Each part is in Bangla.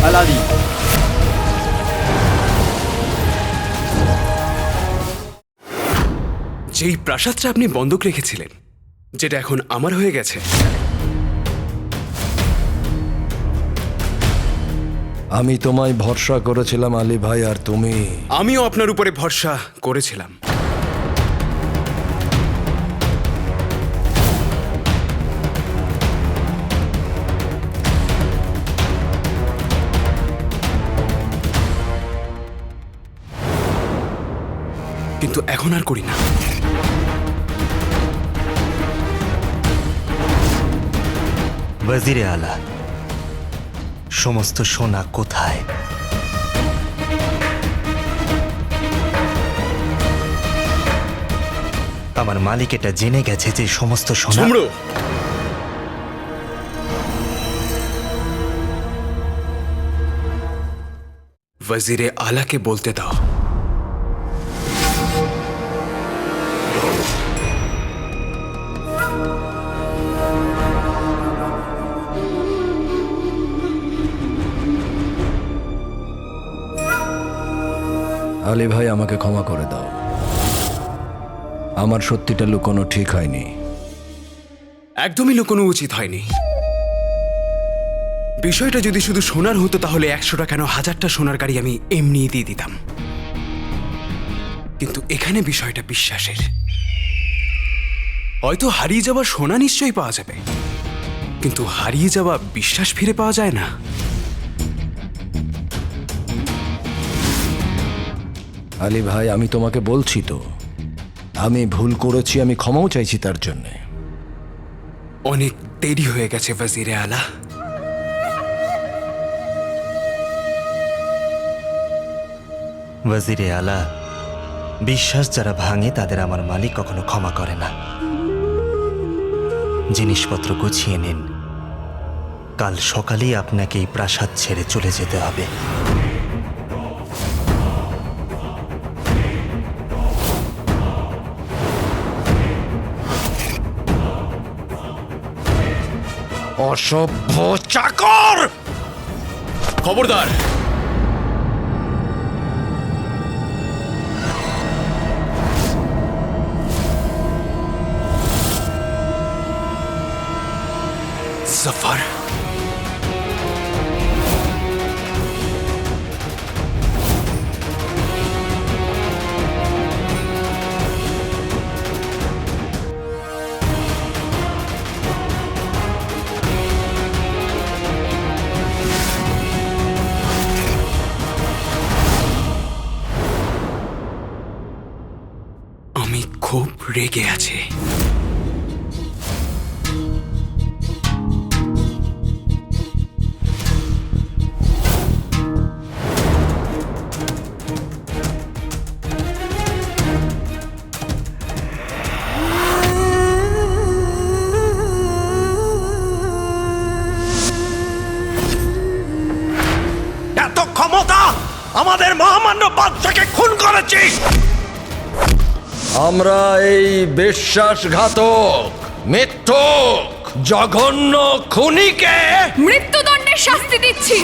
আলাদি। যেই প্রাসাদটা আপনি বন্ধক রেখেছিলেন, যেটা এখন আমার হয়ে গেছে, আমি তোমায় ভরসা করেছিলাম আলী ভাই, আর তুমি? আমিও আপনার উপরে ভরসা করেছিলাম। কিন্তু এখন আর করি না। ওয়াজিরে আলা, সমস্ত সোনা কোথায়? আমার মালিক এটা জেনে গেছে যে সমস্ত সোনা। ঝুমরো, ওয়াজিরে আলাকে বলতে দাও। আলী ভাই, আমাকে ক্ষমা করে দাও। আমার সত্যিটা লুকোনো ঠিক হয়নি। একদমই লুকোনো উচিত হয়নি। বিষয়টা যদি শুধু সোনার হতো তাহলে 100টা কেন 1000টা সোনার গাড়ি আমি এমনিই দিয়ে দিতাম। কিন্তু এখানে বিষয়টা বিশ্বাসের। হয়তো হারিয়ে যাওয়া সোনা নিশ্চয়ই পাওয়া যাবে, কিন্তু হারিয়ে যাওয়া বিশ্বাস ফিরে পাওয়া যায় না। আলী ভাই, আমি তোমাকে বলছি তো, আমি ভুল করেছি, আমি ক্ষমাও চাইছি তার জন্যে। অনেক দেরি হয়ে গেছে ওয়াজিরে আলা। ওয়াজিরে আলা, বিশ্বাস যারা ভাঙে তাদের আমার মালিক কখনো ক্ষমা করে না। জিনিসপত্র গুছিয়ে নিন, কাল সকালেই আপনাকে এই প্রাসাদ ছেড়ে চলে যেতে হবে। অসভ্য চাকর! খবরদার! জাফর, আমি খুব রেগে আছি। এত ক্ষমতা! আমাদের মহামান্য বাদশাকে খুন করেছিস! আমরা এই বিশ্বাসঘাতক, মিথ্যুক, জঘন্য খুনিকে মৃত্যুদণ্ডের শাস্তি দিচ্ছি।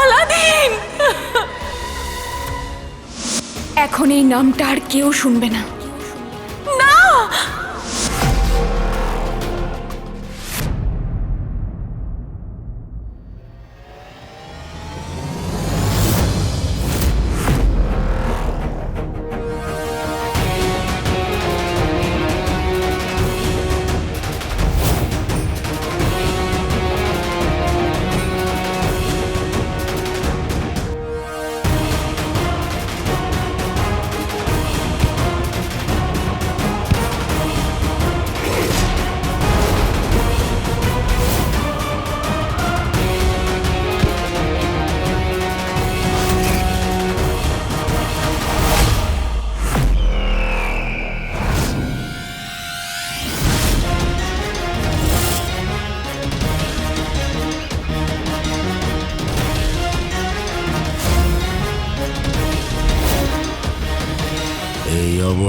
আলাদিন! এখন এই নামটা আর কেউ শুনবে না। না!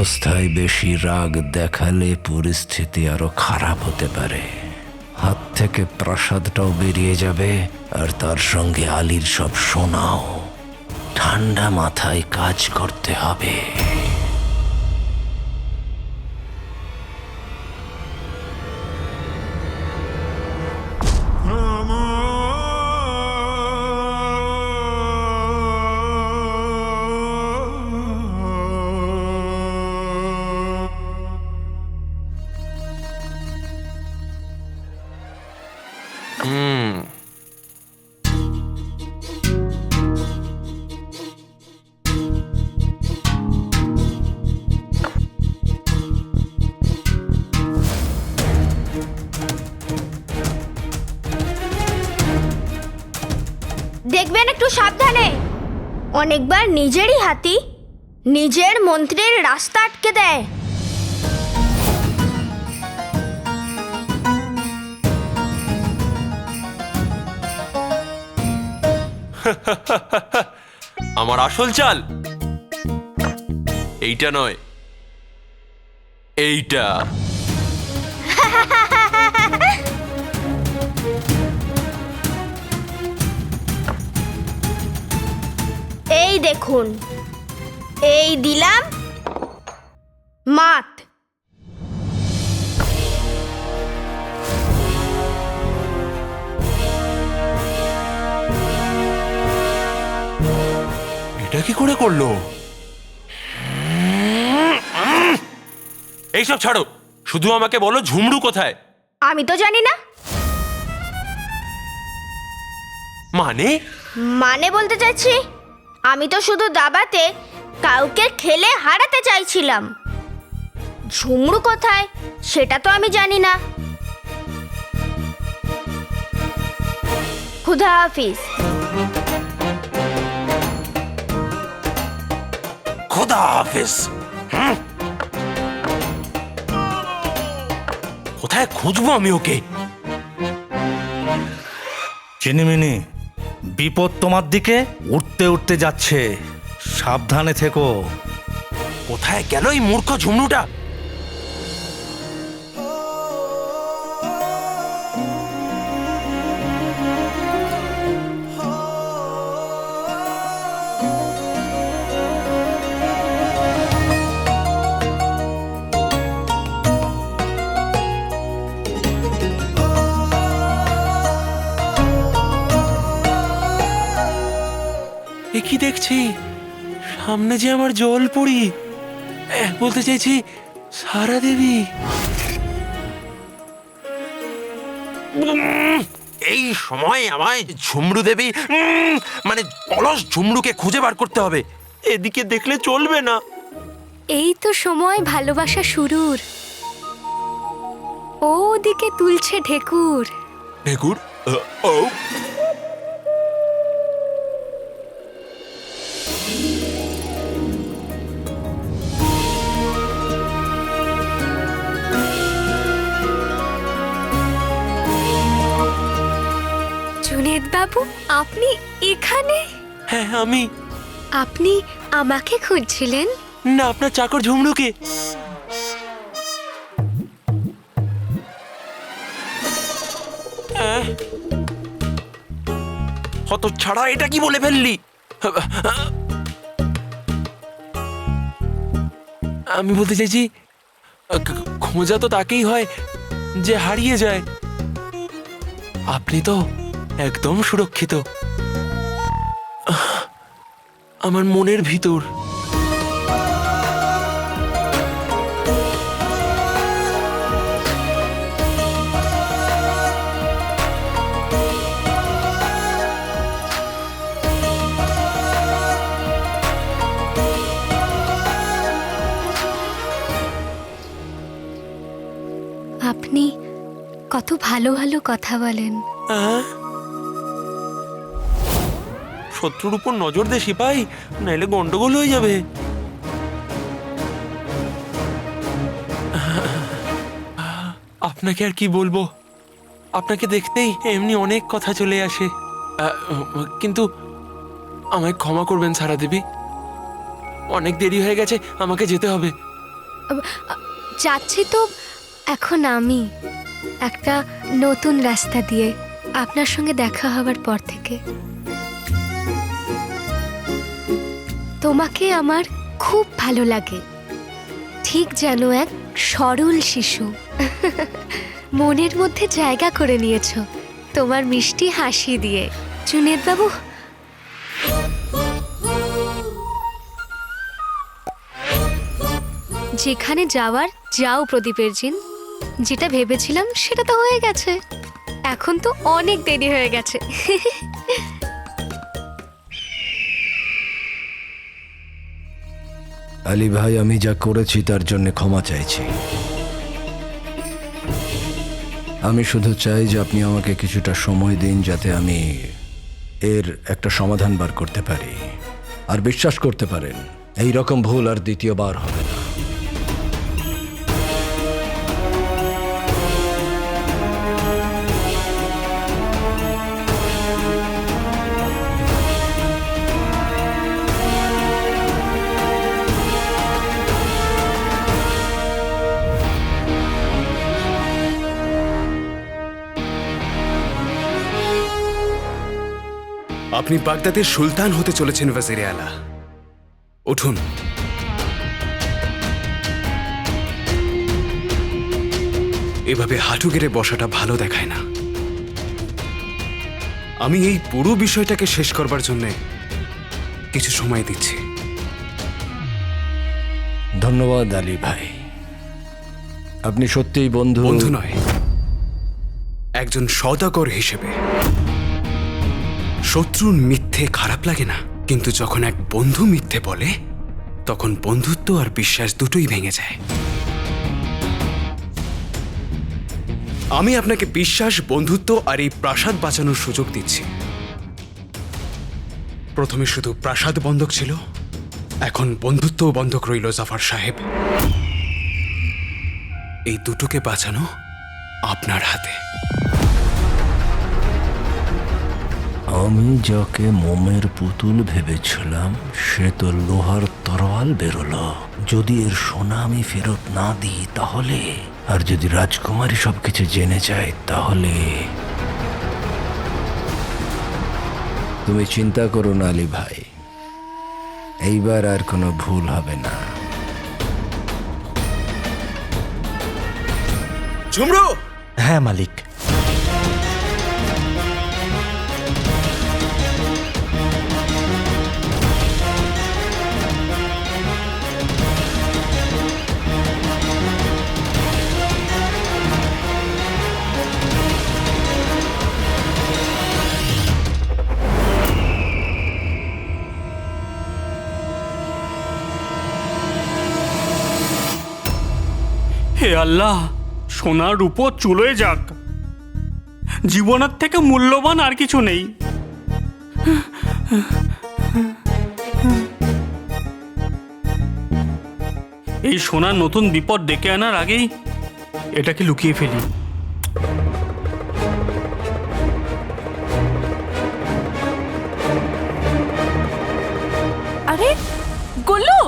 অবস্থায় বেশি রাগ দেখালে পরিস্থিতি আরো খারাপ হতে পারে। হাত থেকে প্রাসাদটাও বেরিয়ে যাবে, আর তার সঙ্গে আলীর সব সোনাও। ঠান্ডা মাথায় কাজ করতে হবে। দেখবেন একটু সাবধানে। অনেকবার নিজেরই হাতি নিজের মন্ত্রীর রাস্তা আটকে দেয়। আমার আসল চাল এইটা নয়, এইটা। এই দেখুন, এই দিলাম মাত। এটা কি করে করলো? এইসব ছাড়ো, শুধু আমাকে বলো ঝুমরু কোথায়? আমি তো জানি না। মানে? মানে বলতে চাইছি, আমি তো শুধু দাবাতে কাউকে খেলে হারাতে চাইছিলাম। ঝুমরু কোথায় সেটা তো আমি জানি না। খুদা হাফিজ। খোদা হাফেজ। কোথায় খুঁজবো আমি ওকে? চিনিমিনি, বিপদ তোমার দিকে উঠতে উঠতে যাচ্ছে, সাবধানে থেকো। কোথায় গেল এই মূর্খ ঝুমরুটা? এ কি দেখছি? সামনে যে আমার জলপুরি, বলতে চাইছি সারা দেবী। এই সময় আমায় ঝুমরু দেবী মানে অলস ঝুমরুকে খুঁজে বার করতে হবে। এদিকে দেখলে চলবে না। এই তো সময় ভালোবাসা শুরুর। ও ওদিকে তুলছে ঢেকুর। ঢেকুর? ও জুনেদ বাবু, আপনি এখানে? হ্যাঁ আমি। আপনি আমাকে খুঁজছিলেন? না, আপনার চাকর ঝুমরুকে। হত ছাড়া, এটা কি বলে ফেললি? আমি বলতে চাইছি খোঁজা তো তাকেই হয় যে হারিয়ে যায়। আপনি তো একদম সুরক্ষিত আমার মনের ভিতর। আপনি কত ভালো ভালো কথা বলেন। শত্রুর উপর নজর দে সিপাই, নাইলে গন্ডগোল হয়ে যাবে। আপনাকে আর কি বলবো, আপনাকে দেখতেই এমনি অনেক কথা চলে আসে। কিন্তু আমায় ক্ষমা করবেন সারা দেবী, অনেক দেরি হয়ে গেছে, আমাকে যেতে হবে। যাচ্ছি তো এখন আমি একটা নতুন রাস্তা দিয়ে আপনার সঙ্গে দেখা হবার পর থেকে। তোমাকে আমার খুব ভালো লাগে, ঠিক যেন এক সরল শিশু। মনের মধ্যে জায়গা করে নিয়েছো তোমার মিষ্টি হাসি দিয়ে। জুনেদ বাবু, যেখানে যাওয়ার যাও প্রদীপের জিন। যেটা ভেবেছিলাম সেটা তো হয়ে গেছে, এখন তো অনেক দেরি হয়ে গেছে। আলী ভাই, আমি যা করেছি তার জন্য ক্ষমা চাইছি। আমি শুধু চাই যে আপনি আমাকে কিছুটা সময় দিন, যাতে আমি এর একটা সমাধান বার করতে পারি। আর বিশ্বাস করতে পারেন, এই রকম ভুল আর দ্বিতীয়বার হবে না। আপনি বাগদাদের সুলতান হতে চলেছেন ওয়াজিরে আলা। উঠুন। এভাবে হাঁটু গেড়ে বসাটা ভালো দেখায় না। আমি এই পুরো বিষয়টাকে শেষ করবার জন্য কিছু সময় দিচ্ছি। ধন্যবাদ আলী ভাই, আপনি সত্যিই বন্ধু। বন্ধু নয়, একজন সওদাগর হিসেবে। শত্রুর মিথ্যে খারাপ লাগে না, কিন্তু যখন এক বন্ধু মিথ্যে বলে তখন বন্ধুত্ব আর বিশ্বাস দুটোই ভেঙে যায়। আমি আপনাকে বিশ্বাস, বন্ধুত্ব আর এই প্রাসাদ বাঁচানোর সুযোগ দিচ্ছি। প্রথমে শুধু প্রাসাদ বন্ধক ছিল, এখন বন্ধুত্বও বন্ধক রইল জাফর সাহেব। এই দুটোকে বাঁচানো আপনার হাতে। আমি যাকে মোমের পুতুল ভেবেছিলাম সে তো লোহার তরোয়াল বেরোলো। যদি এর সোনা আমি ফেরত না দিই তাহলে, আর যদি রাজকুমারী সবকিছু জেনে যায় তাহলে। তুমি চিন্তা করো না আলী ভাই, এইবার আর কোনো ভুল হবে না। ঝুমরু! হ্যাঁ মালিক। হে আল্লাহ, সোনার উপর চুলোয় যাক। জীবনের থেকে মূল্যবান আর কিছু নেই। এই সোনার নতুন বিপদ ডেকে আনার আগেই এটাকে লুকিয়ে ফেলি। আরে গোল্লু,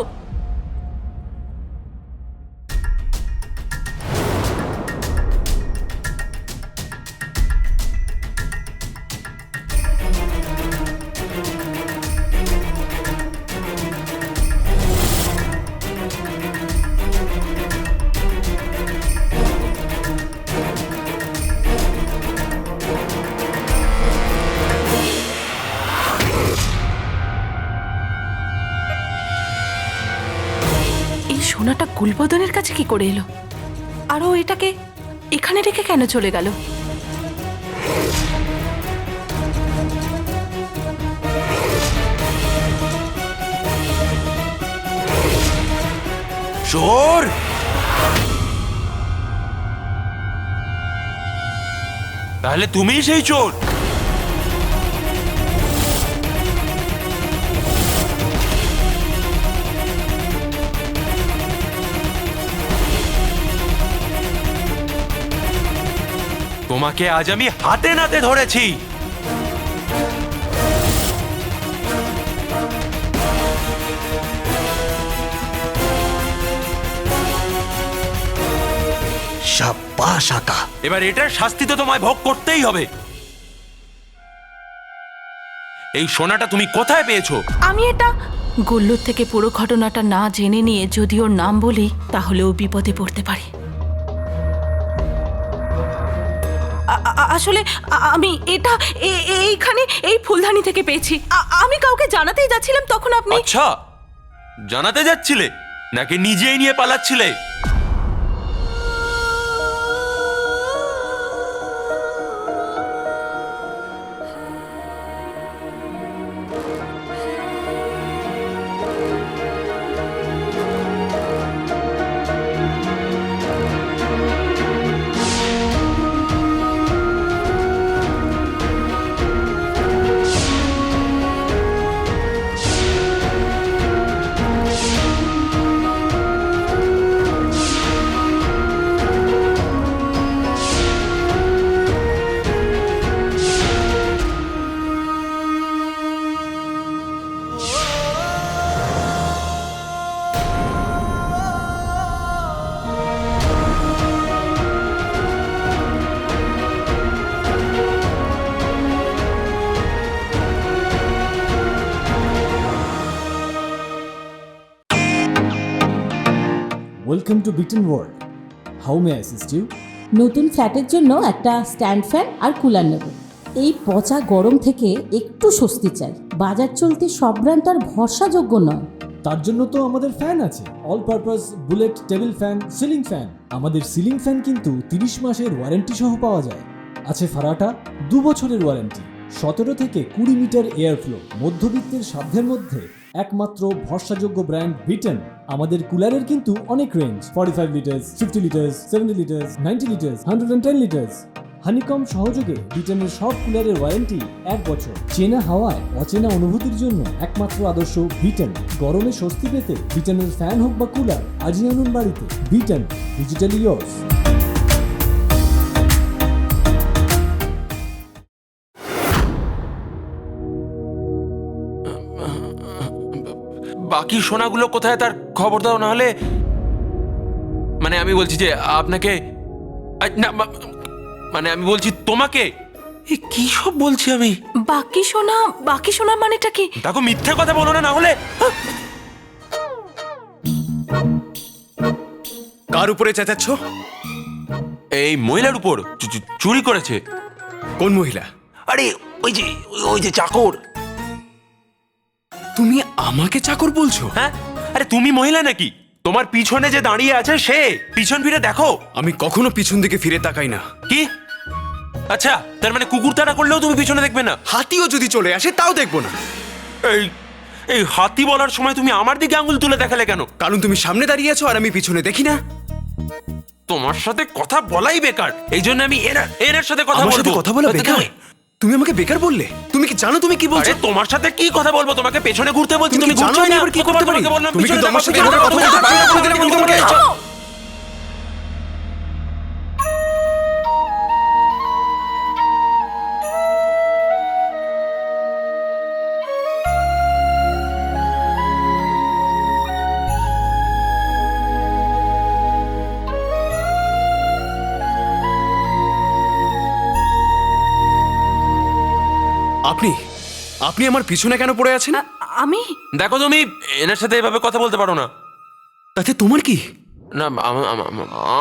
সোনাটা গুলবদনের কাছে কি করে এলো? আর ও এটাকে এখানে রেখে কেন চলে গেল? চোর! তাহলে তুমিই সেই চোর? তোমাকে আজ আমি হাতে নাতে ধরেছি। সাব্বাস আকা। এবার এটার শাস্তি তো তোমায় ভোগ করতেই হবে। এই সোনাটা তুমি কোথায় পেয়েছো? আমি এটা গোল্লোর থেকে পুরো ঘটনাটা না জেনে নিয়ে যদি ওর নাম বলি তাহলে ও বিপদে পড়তে পারে। আসলে আমি এটা এইখানে এই ফুলদানি থেকে পেয়েছি। আমি কাউকে জানাতেই যাচ্ছিলাম, তখন আপনি। আচ্ছা, জানাতে যাচ্ছিলে নাকি নিজেই নিয়ে পালাচ্ছিলে? Welcome to Bitten world. How may assist you? নতুন ফ্ল্যাটের জন্য একটা স্ট্যান্ড ফ্যান আর কুলার নেব। এই পচা গরম থেকে একটু স্বস্তি চাই। বাজার চলতে সব ব্র্যান্ড আর ভরসাযোগ্য নয়। তার জন্য তো আমাদের ফ্যান আছে, all purpose bullet table fan, ceiling fan. আমাদের সিলিং ফ্যান কিন্তু 30 মাসের ওয়ারেন্টি সহ পাওয়া যায়। আছে ফারাটা 2 বছরের ওয়ারেন্টি, 17 থেকে 20 মিটার এয়ার ফ্লো। মধ্যবিত্তের সাধ্যের মধ্যে একমাত্র ভরসাযোগ্য ব্র্যান্ড বিটেন। আমাদের কুলারের কিন্তু অনেক range, 45 litres, 50 litres, 70 litres, 90 litres, 110 litres. Honeycomb সহযোগে বিটেনের সব কুলারের ওয়ারেন্টি 1 বছর। চেনা হাওয়ায় অচেনা অনুভূতির জন্য একমাত্র আদর্শ বিটেন। গরমে স্বস্তি পেতে বিটেনের ফ্যান হোক বা কুলার, আজই আনুন বাড়িতে। Beaten, digitally years. বাকি সোনাগুলো কোথায় তার খবর দাও, না হলে মানে আমি বলছি যে আপনাকে, না মানে আমি বলছি তোমাকে। কি সব বলছি আমি? বাকি সোনা মানেটা কি? দেখো, মিথ্যে কথা বলো না, না হলে। কার উপরে চেঁচাচ্ছ? এই মহিলার উপর চুরি করেছে। কোন মহিলা? আরে ওই যে চাকর। তুমি আমাকে চাকর বলছো? হ্যাঁ, আরে তুমি মহিলা নাকি? তোমার পিছনে যে দাঁড়িয়ে আছে সে। পিছন ফিরে দেখো। আমি কখনো পিছন দিকে ফিরে তাকাই না। কি? আচ্ছা, তার মানে কুকুর তাড়া করলেও তুমি পিছনে দেখবে না? হাতিও যদি চলে আসে তাও দেখবো না। এই হাতি বলার সময় তুমি আমার দিকে আঙুল তুলে দেখালে কেন? কারণ তুমি সামনে দাঁড়িয়ে আছো আর আমি পিছনে দেখি না। তোমার সাথে কথা বলাই বেকার, এই জন্য আমি এনার সাথে কথা আমার বলবো। সাথে কথা বলা বেকার? তুমি আমাকে বেকার বললে? তুমি কি জানো তুমি কি বলছো? আরে তোমার সাথে কি কথা বলবো? তোমাকে পেছনে ঘুরতে বলছি, তুমি কি জানো ঘুরছোই আমি না। এবার কি করতে পারি? বললাম তুমি পিছনে কিন্তু আমার দেখো, সাথে এভাবে কথা বলতে পারো না, বলে দিলাম আমি তোমাকে। আপনি আপনি আমার পিছনে কেন পড়ে আছেন? আমি? দেখো, তুমি এনার সাথে এভাবে কথা বলতে পারো না। তাতে তোমার কি? না,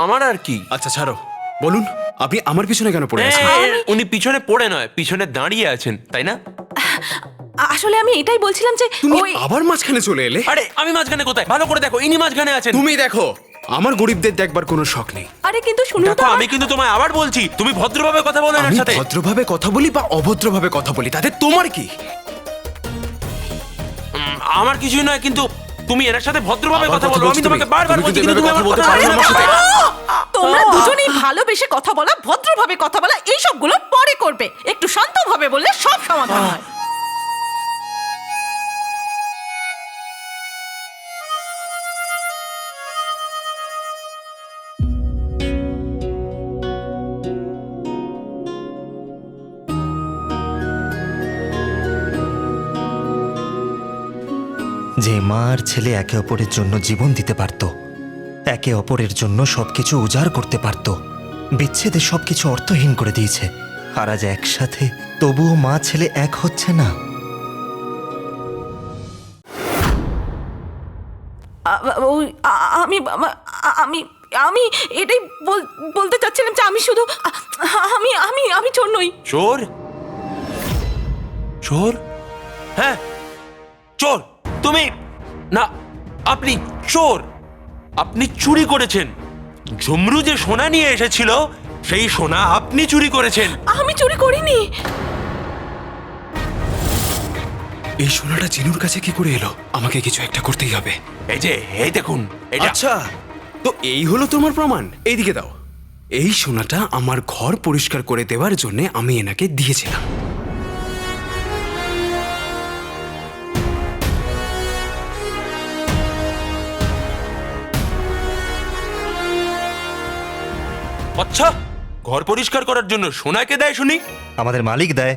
আমার আর কি। আচ্ছা ছাড়ো, বলুন আপনি আমার পিছনে কেন পড়ে আছেন? উনি পিছনে পড়ে নয়, পিছনে দাঁড়িয়ে আছেন, তাই না? আসলে আমি এটাই বলছিলাম যে তুমি আবার মাঝখানে চলে এলে। আরে আমি মাঝখানে কোথায়? ভালো করে দেখো, ইনি মাঝখানে আছেন। তুমি দেখো, আমার গরিবদের দেখবার কোনো শখ নেই। আরে কিন্তু শুনুন তো, দেখো, আমি কিন্তু তোমায় আবার বলছি, তুমি ভদ্রভাবে কথা বলো এনার আমি সাথে। ভদ্রভাবে কথা বলি বা অভদ্রভাবে কথা বলি, তাতে তোমার কি? আমার কিছুই নয়, কিন্তু তুমি এনার সাথে ভদ্রভাবে আবার কথা কথা বলো। বলছো আমি তোমাকে তুমি? বারবার তুমি বলছি, কিন্তু কিন্তু তুমি এভাবে আমার কথা কথা বলতে পারো না আমার সাথে। তোমরা দুজনেই ভালোবেসে কথা বলা, ভদ্রভাবে কথা বলা, এই সবগুলো পরে করবে। একটু শান্তভাবে বললে সব সমাধান হয়। যে মা আর ছেলে একে অপরের জন্য জীবন দিতে পারত, একে অপরের জন্য সবকিছু উজাড় করতে পারত, বিচ্ছেদে সবকিছু অর্থহীন করে দিয়েছে। আর আজ একসাথে, তবুও মা ছেলে এক হচ্ছে না। আমি আমি আমি এটাই বলতে চাচ্ছিলাম যে আমি শুধু আমি আমি আমি চোর নই। চোর? চোর? হ্যাঁ, চোর তুমি না, আপনি চোর। আপনি চুরি করেছেন। ঝুমরু যে সোনা নিয়ে এসেছিল সেই সোনা আপনি চুরি করেছেন। আমি চুরি করিনি। এই সোনাটা জিনুর কাছে কি করে এলো? আমাকে কিছু একটা করতেই হবে। এই যে, এই দেখুন এটা। আচ্ছা, তো এই হলো তোমার প্রমাণ। এইদিকে দাও। এই সোনাটা আমার ঘর পরিষ্কার করে দেওয়ার জন্য আমি এনাকে দিয়েছিলাম। আচ্ছা, ঘর পরিষ্কার করার জন্য সোনাকে দেয় শুনি? আমাদের মালিক দেয়।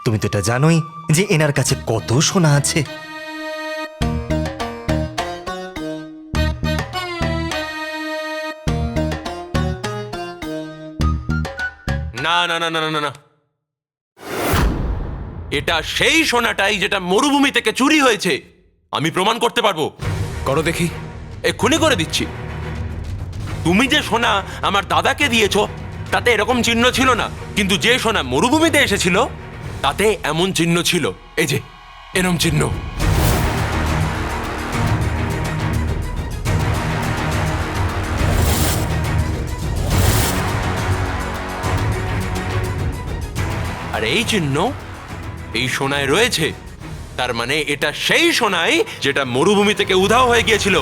তুমি তো এটা জানোই যে এনার কাছে কত সোনা আছে। না না না না না না, এটা সেই সোনাটাই যেটা মরুভূমি থেকে চুরি হয়েছে। আমি প্রমাণ করতে পারবো। করো দেখি। এক্ষুনি করে দিচ্ছি। তুমি যে সোনা আমার দাদাকে দিয়েছো তাতে এরকম চিহ্ন ছিল না, কিন্তু যে সোনা মরুভূমিতে এসেছিল তাতে এমন চিহ্ন ছিল। এই যে এরম চিহ্ন। আর এই চিহ্ন এই সোনায় রয়েছে। তার মানে এটা সেই সোনাই যেটা মরুভূমি থেকে উধাও হয়ে গিয়েছিল।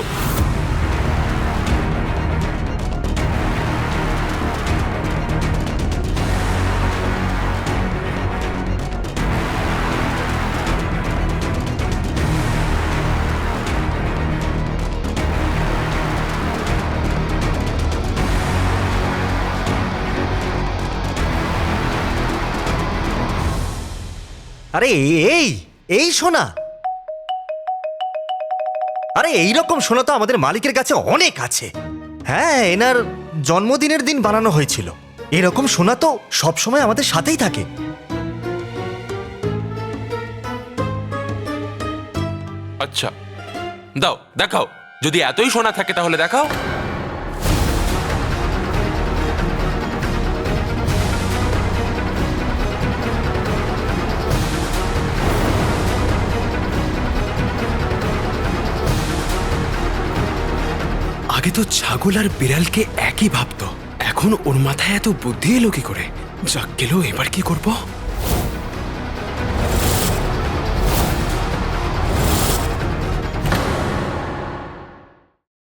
আরে এই এই সোনা, আরে এইরকম সোনা তো আমাদের মালিকের কাছে অনেক আছে। হ্যাঁ, এনার জন্মদিনের দিন বানানো হয়েছিল। এরকম সোনা তো সবসময় আমাদের সাথেই থাকে। আচ্ছা, দাও দেখাও। যদি এতই সোনা থাকে তাহলে দেখাও। আগে তো ছাগল আর বিড়ালকে একই ভাবতো, এখন ওর মাথায় এত বুদ্ধি এলো কি করে? যাক গেল, এবার কি করব?